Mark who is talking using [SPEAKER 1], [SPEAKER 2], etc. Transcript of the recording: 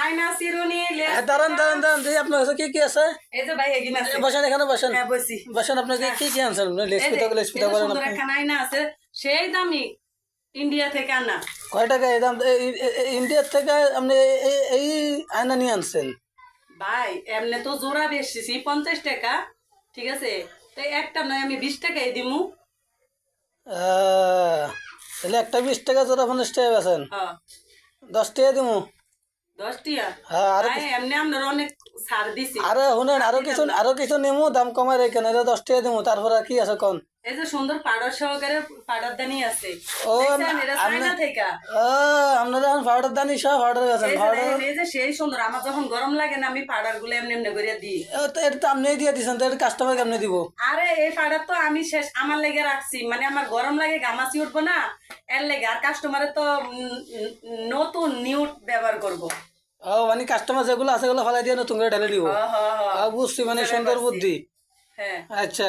[SPEAKER 1] আয়না চিরুনি
[SPEAKER 2] দাঁড়ান দাঁড়ান দাঁড়ান দেখি আপনার কাছে কি কি আছে
[SPEAKER 1] এই যে ভাই এগিয়ে আছে
[SPEAKER 2] বসেন এখানে বসেন
[SPEAKER 1] হ্যাঁ বসি
[SPEAKER 2] বসেন আপনাকে কি কি আনছেন লেস
[SPEAKER 1] এই যে,
[SPEAKER 2] পিঠা
[SPEAKER 1] এই যে
[SPEAKER 2] করেন
[SPEAKER 1] সুন্দর
[SPEAKER 2] আপনি
[SPEAKER 1] একটা আয়না আছে সেই দামি ইন্ডিয়া থেকে আনা
[SPEAKER 2] কয় টাকা এই দাম ইন্ডিয়ার থেকে আপনি এই আয়না নিয়ে আনছেন
[SPEAKER 1] ভাই এমনি তো জোড়া বেশি 50 টাকা ঠিক আছে তাই একটা নয় আমি 20 টাকাই দিমু
[SPEAKER 2] তাহলে একটা 20 টাকা জোড়া 50 টাকা বেছেন
[SPEAKER 1] হ্যাঁ
[SPEAKER 2] 10 টাকা দিমু
[SPEAKER 1] 10 টিয়া
[SPEAKER 2] হ্যাঁ আর
[SPEAKER 1] ভাই এমনি আপনার অনেক ছাড় দিছি
[SPEAKER 2] আরে শুনেন আরো কিছু নেমু দাম কমাই রেখেন এটা 10 টাকা দিমু তারপরে কি আছে কোন
[SPEAKER 1] এই যে সুন্দর পাউডার সহকারে পাউডার দানি আছে
[SPEAKER 2] ও
[SPEAKER 1] দেখছেন এটা চায়না থেকে
[SPEAKER 2] আপনারা এখন পাউডার দানি সব পাউডার গেছেন
[SPEAKER 1] এই যে
[SPEAKER 2] পাউডার
[SPEAKER 1] দেখেন, এই যে সেই সুন্দর আমার যখন গরম লাগে না আমি পাউডার গুলো এমনি এমনি করে দিই
[SPEAKER 2] এটা তো আপনি দিয়ে দিচ্ছেন তো এটা কাস্টমার কেমনি দিব
[SPEAKER 1] আরে এই পাউডার তো আমি শেষ আমার লেগে রাখছি মানে আমার গরম লাগে গামাচি উঠবো না এর লেগে আর কাস্টমারের তো নতুন নিউট ব্যবহার করবো
[SPEAKER 2] ও মানে কাস্টমার যেগুলো আছে সেগুলো ফেলাই দিয়ে নতুন করে ঢেলে দিব
[SPEAKER 1] হ হ হ
[SPEAKER 2] বুঝছি মানে সুন্দর বুদ্ধি
[SPEAKER 1] হ্যাঁ
[SPEAKER 2] আচ্ছা